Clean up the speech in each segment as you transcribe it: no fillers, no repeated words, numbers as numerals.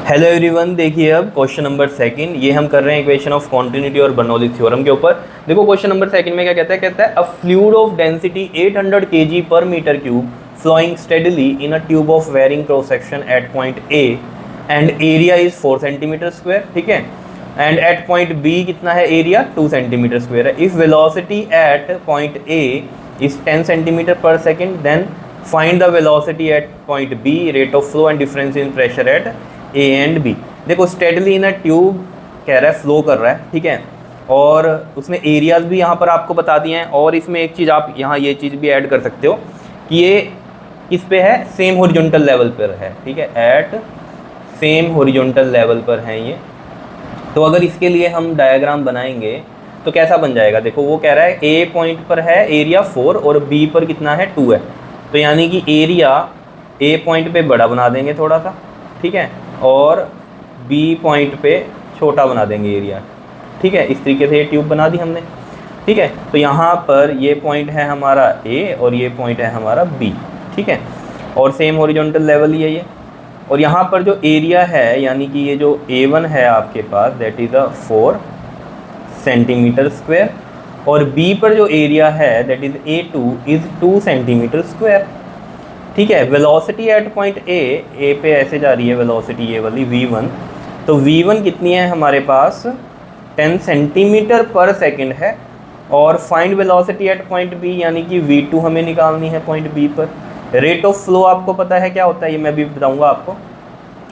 Hello everyone, देखिए अब question number second ये हम कर रहे हैं इक्वेशन ऑफ कॉन्टिन्यूटी और बर्नौलीज थ्योरम के ऊपर। देखो क्वेश्चन नंबर सेकंड में क्या कहता है a fluid of density 800 kg per metre cube flowing steadily in a tube of varying cross section at point A and area is 4 centimetre square, ठीक है। एंड एट पॉइंट बी कितना है, area 2 centimetre square है। If velocity at point A is 10 centimetre per second, then find the velocity at point B, rate of flow and difference in pressure at A and B. देखो steadily in a tube कह रहा है, flow कर रहा है, ठीक है। और उसमें एरियाज भी यहाँ पर आपको बता दिए हैं। और इसमें एक चीज़ आप यहाँ ये चीज़ भी ऐड कर सकते हो कि ये किस पे है, सेम हॉरिजॉन्टल लेवल पर है, ठीक है। एट सेम हॉरिजॉन्टल लेवल पर हैं ये। तो अगर इसके लिए हम डायग्राम बनाएंगे तो कैसा बन जाएगा, देखो वो कह रहा है ए पॉइंट पर है एरिया 4 और बी पर कितना है 2 है। तो यानी कि एरिया ए पॉइंट पे बड़ा बना देंगे थोड़ा सा, ठीक है, और बी पॉइंट पे छोटा बना देंगे एरिया, ठीक है। इस तरीके से ये ट्यूब बना दी हमने, ठीक है। तो यहाँ पर ये पॉइंट है हमारा ए और ये पॉइंट है हमारा बी, ठीक है। और सेम हॉरिजॉन्टल लेवल ही है ये। और यहाँ पर जो एरिया है यानी कि ये जो A1 है आपके पास, that is a 4 centimetre square, और B पर जो एरिया है that is A2 is 2 centimetre square, ठीक है। वेलोसिटी एट पॉइंट ए पे ऐसे जा रही है वेलोसिटी ये वाली V1। तो V1 कितनी है हमारे पास, 10 सेंटीमीटर पर सेकेंड है। और find velocity at point B यानी कि V2 हमें निकालनी है पॉइंट बी पर। रेट ऑफ फ्लो आपको पता है क्या होता है, ये मैं भी बताऊंगा आपको।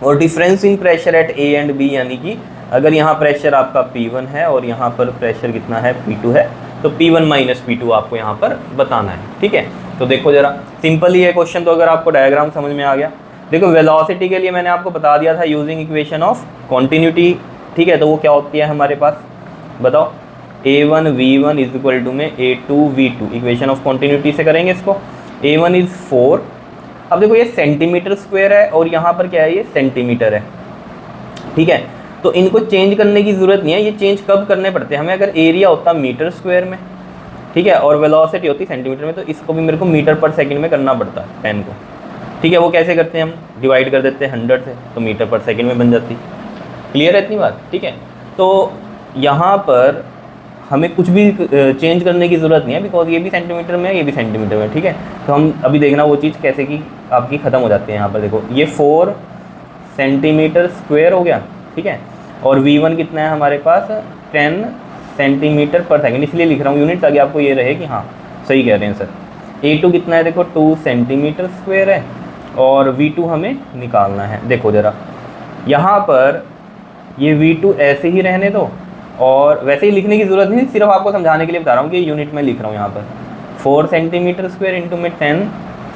और difference in pressure at A and B यानी कि अगर यहाँ प्रेशर आपका P1 है और यहाँ पर प्रेशर कितना है P2 है, तो P1 माइनस P2 आपको यहाँ पर बताना है, ठीक है। तो देखो जरा सिंपल ही है क्वेश्चन, तो अगर आपको डायग्राम समझ में आ गया। देखो वेलोसिटी के लिए मैंने आपको बता दिया था यूजिंग इक्वेशन ऑफ कॉन्टिन्यूटी, ठीक है। तो वो क्या होती है हमारे पास, बताओ। A1 V1 is equal to में A2 V2, equation of continuity से करेंगे इसको। A1 is 4। अब देखो ये सेंटीमीटर स्क्वायर है और यहाँ पर क्या है, ये सेंटीमीटर है, ठीक है। तो इनको चेंज करने की ज़रूरत नहीं है। ये चेंज कब करने पड़ते हैं हमें, अगर एरिया होता मीटर स्क्वायर में, ठीक है, और वेलोसिटी होती सेंटीमीटर में, तो इसको भी मेरे को मीटर पर सेकंड में करना पड़ता है पेन को, ठीक है। वो कैसे करते हैं, हम डिवाइड कर देते हैं 100 से, तो मीटर पर सेकंड में बन जाती। क्लियर है इतनी बात, ठीक है। तो यहाँ पर हमें कुछ भी चेंज करने की ज़रूरत नहीं है, बिकॉज ये भी सेंटीमीटर में है, ये भी सेंटीमीटर में, ठीक है। तो हम अभी देखना वो चीज़ कैसे की आपकी ख़त्म हो जाती है। यहाँ पर देखो ये 4 सेंटीमीटर स्क्वायर हो गया, ठीक है। और V1 कितना है हमारे पास, 10 सेंटीमीटर पर सेकेंड, इसलिए लिख रहा हूँ यूनिट ताकि आपको ये रहे कि हाँ सही कह रहे हैं सर। A2 कितना है, देखो 2 सेंटीमीटर स्क्वायर है, और V2 हमें निकालना है। देखो ज़रा यहाँ पर ये V2 ऐसे ही रहने दो, और वैसे ही लिखने की ज़रूरत नहीं, सिर्फ आपको समझाने के लिए बता रहा हूँ कि यूनिट में लिख रहा हूँ यहाँ पर। 4 सेंटीमीटर स्क्वायर इंटू में 10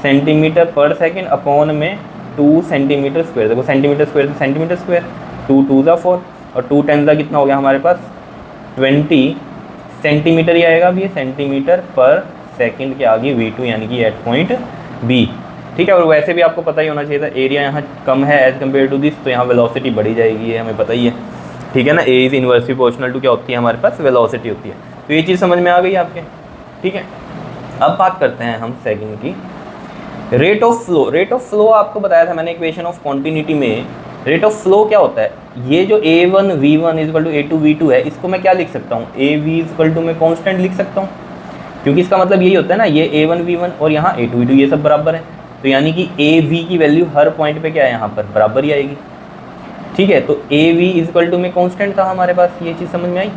सेंटीमीटर पर सेकेंड अपॉन में 2 सेंटीमीटर स्क्वायर। देखो सेंटीमीटर स्क्वायर से सेंटीमीटर स्क्वायर, 2 2 ज़ा 4 और 2 10 ज़ा कितना हो गया हमारे पास 20 सेंटीमीटर ही आएगा। अब ये सेंटीमीटर पर सेकेंड के आगे V2 यानी कि एट पॉइंट बी, ठीक है। और वैसे भी आपको पता ही होना चाहिए था, एरिया यहाँ कम है एज़ कम्पेयर टू दिस, तो यहाँ वेलोसिटी बढ़ी जाएगी, ये हमें पता ही है, ठीक है ना। A is inversely proportional to क्या होती है हमारे पास, वेलोसिटी होती है। तो ये चीज़ समझ में आ गई आपके, ठीक है। अब बात करते हैं हम सेकंड की, rate of flow. Rate of flow आपको बताया था मैंने इक्वेशन ऑफ कॉन्टिन्यूटी में। रेट ऑफ फ्लो क्या होता है, ये जो A1 V1 is equal to A2 V2 है, इसको मैं क्या लिख सकता हूँ, AV इज इक्वल टू मैं कॉन्स्टेंट लिख सकता हूँ, क्योंकि इसका मतलब यही होता है ना, ये A1 V1 और यहाँ A2 V2 ये सब बराबर है। तो यानी कि AV की वैल्यू हर पॉइंट पे क्या है, यहाँ पर बराबर ही आएगी, ठीक है। तो AV इज इक्वल टू में कॉन्स्टेंट था हमारे पास, ये चीज़ समझ में आई।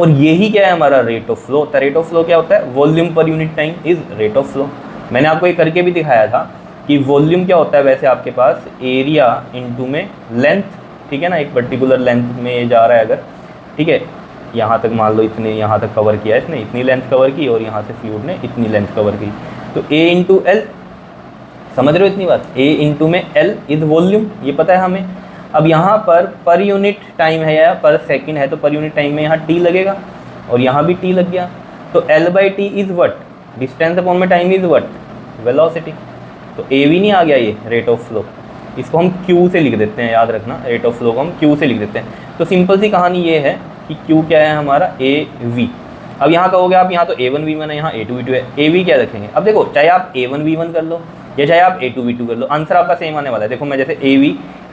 और यही क्या है हमारा रेट ऑफ फ्लो होता है। रेट ऑफ फ्लो क्या होता है, volume per unit time is rate of flow. मैंने आपको ये करके भी दिखाया था कि वॉल्यूम क्या होता है, वैसे आपके पास एरिया इंटू में लेंथ, ठीक है ना। एक पर्टिकुलर लेंथ में ये जा रहा है अगर, ठीक है, यहाँ तक मान लो इतने, यहाँ तक कवर किया इसने, इतनी लेंथ कवर की, और यहाँ से फ्लूइड ने इतनी लेंथ कवर की, तो A इंटू एल, समझ रहे हो इतनी बात। A इंटू में एल इज वॉल्यूम, ये पता है हमें। अब यहाँ पर यूनिट टाइम है या पर सेकंड है, तो पर यूनिट टाइम में यहाँ T लगेगा, और यहाँ भी T लग गया। तो L/T is what, distance upon में टाइम इज़ वट, वेलोसिटी। तो AV नहीं आ गया ये रेट ऑफ फ्लो, इसको हम Q से लिख देते हैं, याद रखना रेट ऑफ फ्लो को हम Q से लिख देते हैं। तो सिंपल सी कहानी ये है कि Q क्या है हमारा, AV। अब यहाँ कहोगे आप, यहाँ तो A1 V1 है, यहाँ A2 V2 है, AV क्या रखेंगे। अब देखो चाहे आप A1 V1 कर लो, या चाहे आप A2 V2 कर लो, आंसर आपका सेम आने वाला है। देखो मैं जैसे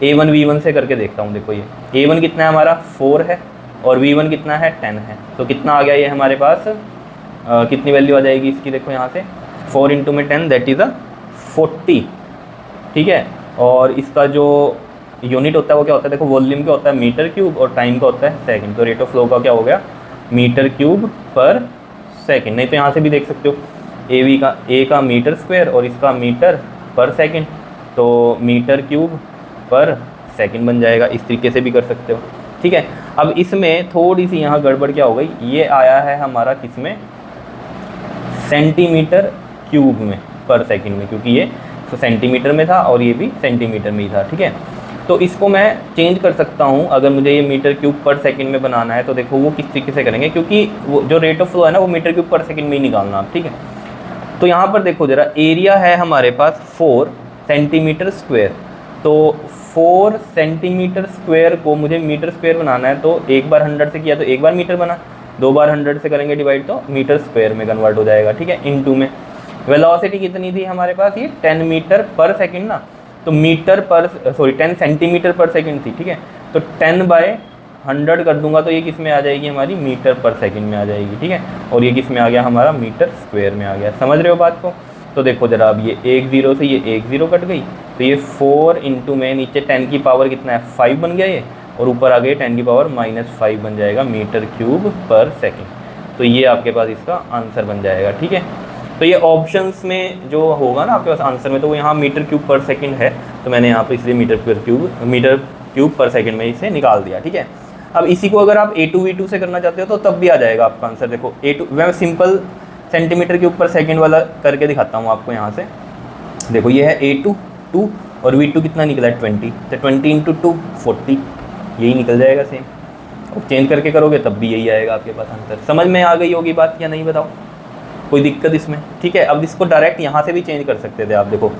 A1 V1 से करके देखता हूँ। देखो ये A1 कितना है हमारा 4 है और V1 कितना है 10 है, तो कितना आ गया ये हमारे पास, कितनी वैल्यू आ जाएगी इसकी, देखो यहाँ से 4 इंटू में 10 दैट इज़ 40, ठीक है। और इसका जो यूनिट होता है वो क्या होता है, देखो वॉल्यूम क्या होता है मीटर क्यूब और टाइम का होता है सेकंड, तो रेट ऑफ फ्लो का क्या हो गया मीटर क्यूब पर सेकंड। नहीं तो यहाँ से भी देख सकते हो A का मीटर स्क्वायर और इसका मीटर पर सेकंड, तो मीटर क्यूब पर सेकंड बन जाएगा। इस तरीके से भी कर सकते हो, ठीक है। अब इसमें थोड़ी सी यहाँ गड़बड़ क्या हो गई, ये आया है हमारा किसमें सेंटीमीटर क्यूब में पर सेकंड में, क्योंकि ये सेंटीमीटर में था और ये भी सेंटीमीटर में ही था, ठीक है। तो इसको मैं चेंज कर सकता हूँ, अगर मुझे ये मीटर क्यूब पर सेकंड में बनाना है तो देखो वो किस तरीके से करेंगे, क्योंकि वो जो रेट ऑफ फ्लो है ना वो मीटर क्यूब पर सेकंड में ही निकालना आप, ठीक है। तो यहाँ पर देखो जरा, एरिया है हमारे पास 4 सेंटीमीटर स्क्वायर, तो 4 सेंटीमीटर स्क्वायर को मुझे मीटर स्क्वायर बनाना है, तो एक बार 100 से किया तो एक बार मीटर बना, 2 बार 100 से करेंगे डिवाइड तो मीटर स्क्वायर में कन्वर्ट हो जाएगा, ठीक है। इनटू में वेलोसिटी कितनी थी हमारे पास, ये 10 मीटर पर सेकंड ना, तो 10 सेंटीमीटर पर सेकंड थी, ठीक है। तो 10/100 कर दूंगा तो ये किस में आ जाएगी हमारी मीटर पर सेकंड में आ जाएगी, ठीक है। और ये किस में आ गया हमारा मीटर स्क्वायर में आ गया, समझ रहे हो बात को। तो देखो जरा, अब ये 1 0 से ये 1 0 कट गई, तो ये 4 इंटू में नीचे 10 की पावर कितना है 5 बन गया ये, और ऊपर आ गए 10 की पावर -5 बन जाएगा मीटर क्यूब पर सेकंड। तो ये आपके पास इसका आंसर बन जाएगा, ठीक है। तो ये ऑप्शंस में जो होगा ना आपके पास आंसर में, तो वो यहाँ मीटर क्यूब पर सेकंड है, तो मैंने यहाँ पे इसलिए मीटर क्यूब पर सेकंड में इसे निकाल दिया, ठीक है। अब इसी को अगर आप A2 V2 से करना चाहते हो तो तब भी आ जाएगा आपका आंसर। देखो A2 मैं सिंपल सेंटीमीटर क्यूब पर सेकंड वाला करके दिखाता हूँ आपको यहाँ से। देखो ये है A2 2 और V2 कितना निकला है 20, तो 20 इंटू 2 40, यही निकल जाएगा सेम। और चेंज करके करोगे तब भी यही आएगा आपके पास आंसर। समझ में आ गई होगी बात या नहीं, बताओ कोई दिक्कत इसमें, ठीक है। अब इसको डायरेक्ट यहाँ से भी चेंज कर सकते थे आप। देखो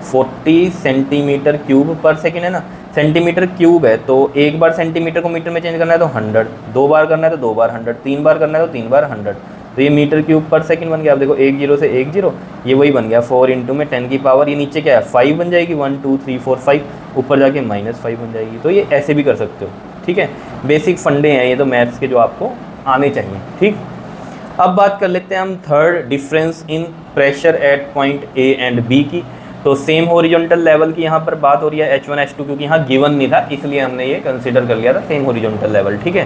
40 सेंटीमीटर क्यूब पर सेकंड है ना, सेंटीमीटर क्यूब है तो एक बार सेंटीमीटर को मीटर में चेंज करना है तो 100, 2 बार करना है तो 2 बार 100, 3 बार करना है तो 3 बार 100, तो ये मीटर क्यूब पर सेकंड बन गया। अब देखो 1 0 से 1 0, ये वही बन गया 4 इंटू में 10 की पावर, ये नीचे क्या है 5 बन जाएगी, 1 2 3 4 5, ऊपर जाके -5 बन जाएगी। तो ये ऐसे भी कर सकते हो, ठीक है। बेसिक फंडे हैं ये तो मैथ्स के जो आपको आने चाहिए, ठीक। अब बात कर लेते हैं हम third, difference in pressure eight point A and B की। तो सेम हॉरिजॉन्टल लेवल की यहाँ पर बात हो रही है H1 H2, क्योंकि यहाँ गिवन नहीं था इसलिए हमने ये कंसिडर कर लिया था सेम हॉरिजॉन्टल लेवल, ठीक है।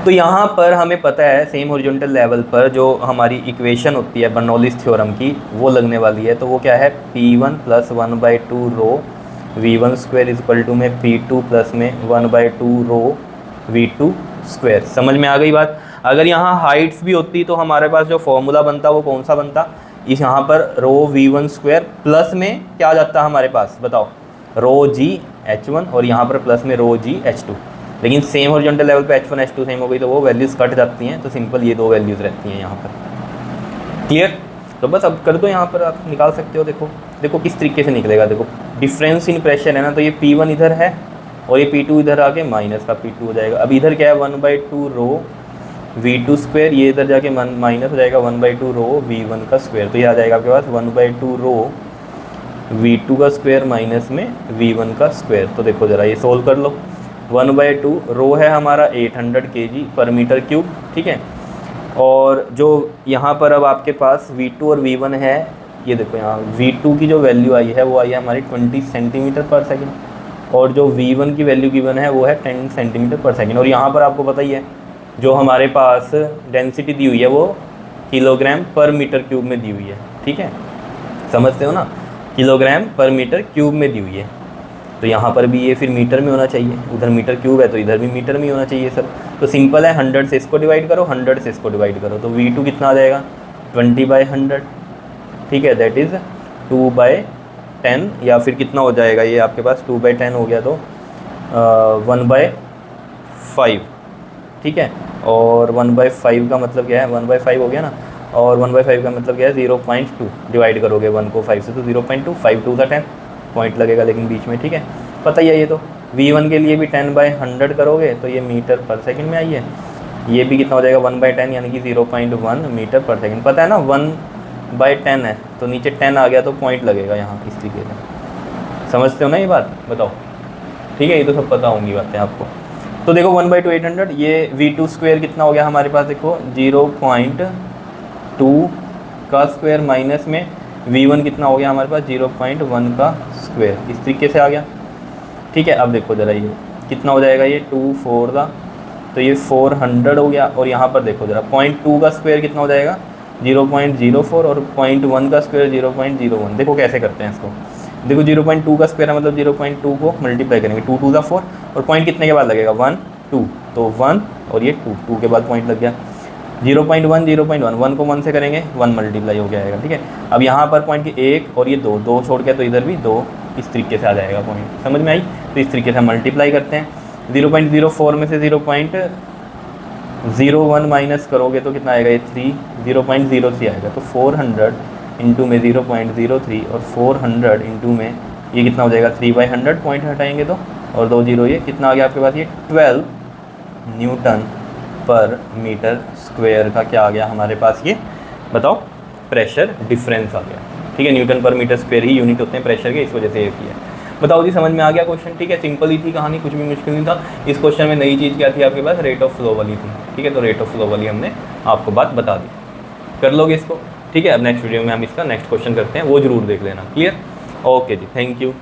तो यहाँ पर हमें पता है सेम हॉरिजॉन्टल लेवल पर जो हमारी इक्वेशन होती है बर्नौलीज थ्योरम की वो लगने वाली है। तो वो क्या है P1 + 1/2 row V1 square equal to में P2 प्लस में 1/2 रो V2 स्क्वायर। समझ में आ गई बात। अगर यहाँ हाइट्स भी होती तो हमारे पास जो फॉर्मूला बनता वो कौन सा बनता, इस यहाँ पर रो V1 स्क्वायर प्लस में क्या आ जाता हमारे पास, बताओ रो G H1 और यहाँ पर प्लस में रो G H2। लेकिन सेम हॉरिजॉन्टल लेवल पे H1 H2 सेम हो गई तो वो वैल्यूज़ कट जाती हैं, तो सिंपल ये 2 वैल्यूज़ रहती हैं यहाँ पर। क्लियर। तो बस अब कर दो, यहाँ पर आप निकाल सकते हो। देखो किस तरीके से निकलेगा। देखो डिफरेंस इन प्रेशर है ना, तो ये P1 इधर है और ये P2 इधर आके माइनस का P2 हो जाएगा। अब इधर क्या है 1/2 रो V2 स्क्वायर, ये इधर जाके माइनस हो जाएगा 1/2 रो V1 का स्क्वायर, तो ये आ जाएगा आपके पास 1/2 रो V2 का स्क्वायर माइनस में V1 का स्क्वायर। तो देखो ज़रा ये सोल्व कर लो। 1/2 रो है हमारा 800 kg पर मीटर क्यूब, ठीक है। और जो यहाँ पर अब आपके पास V2 और V1 है, ये देखो यहाँ V2 की जो वैल्यू आई है वो आई है हमारी 20 सेंटीमीटर पर सेकेंड, और जो V1 की वैल्यू गिवन है वो है 10 सेंटीमीटर पर सेकेंड। और यहाँ पर आपको पता ही है जो हमारे पास डेंसिटी दी हुई है वो किलोग्राम पर मीटर क्यूब में दी हुई है, ठीक है। समझते हो ना, किलोग्राम पर मीटर क्यूब में दी हुई है। तो यहाँ पर भी ये फिर मीटर में होना चाहिए, उधर मीटर क्यूब है तो इधर भी मीटर में होना चाहिए सर। तो सिंपल है, 100 से इसको डिवाइड करो, 100 से इसको डिवाइड करो, तो V2 कितना आ जाएगा 20/100, ठीक है। दैट इज़ 2/10, या फिर कितना हो जाएगा ये आपके पास 2/10 हो गया तो 1/5, ठीक है। और 1/5 का मतलब क्या है, 1/5 हो गया ना, और 1/5 का मतलब क्या है 0.2, डिवाइड करोगे 1 को 5 से तो 0.2, 5 2 10 पॉइंट लगेगा लेकिन बीच में, ठीक है। पता ही है ये तो। V1 के लिए भी 10/100 करोगे तो ये मीटर पर सेकंड में आई है। ये भी कितना हो जाएगा 1/10 यानी कि 0.1 मीटर पर सेकंड। पता है ना 1/10 है तो नीचे 10 आ गया तो पॉइंट लगेगा यहाँ इस तरीके से। समझते हो ना ये बात? बताओ। ठीक है, ये तो सब पता होंगी बातें आपको। तो देखो 1/800 ये v2 कितना हो गया हमारे पास, देखो 0.2 का स्क्वायर माइनस में v1 कितना हो गया हमारे पास 0.1 का स्क्वायर, इस तरीके से आ गया। ठीक है, अब देखो ज़रा ये कितना हो जाएगा, ये 2 4 का, तो ये 400 हो गया। और यहाँ पर देखो ज़रा 0.2 का स्क्वायर कितना हो जाएगा 0.04 और 0.1 का स्क्वायर 0.01। देखो कैसे करते हैं इसको। देखो 0.2 का स्क्वायर है मतलब 0.2 को मल्टीप्लाई करेंगे, 2 2 4 और पॉइंट कितने के बाद लगेगा 1 2, तो 1 और ये 2 2 के बाद पॉइंट लग गया। 0.1 0.1 1 को 1 से करेंगे 1 मल्टीप्लाई हो गया आएगा। ठीक है, अब यहाँ पर पॉइंट की 1 और ये 2 2 छोड़ के तो इधर भी 2, इस तरीके से आ जाएगा पॉइंट। समझ में आई? तो इस तरीके से मल्टीप्लाई करते हैं। 0.04 में से 0.01 माइनस करोगे तो कितना आएगा, ये 3 0.03 आएगा। तो 400 इंटू में 0.03 और 400 इंटू में ये कितना हो जाएगा 3/100, पॉइंट हटाएंगे तो, और 2 0, ये कितना आ गया आपके पास, ये 12 न्यूटन पर मीटर स्क्वायर का क्या आ गया हमारे पास, ये बताओ प्रेशर डिफरेंस आ गया। ठीक है, न्यूटन पर मीटर स्क्वायर ही यूनिट होते हैं प्रेशर के, इस वजह से ये किया। बताओ जी, समझ में आ गया क्वेश्चन? ठीक है, सिंपल ही थी कहानी, कुछ भी मुश्किल नहीं था। इस क्वेश्चन में नई चीज़ क्या थी आपके पास, रेट ऑफ फ्लो वाली थी। ठीक है, तो रेट ऑफ फ्लो वाली हमने आपको बात बता दी, कर लोगे इसको। ठीक है, अब नेक्स्ट वीडियो में हम इसका नेक्स्ट क्वेश्चन करते हैं, वो जरूर देख लेना। क्लियर? ओके जी, थैंक यू।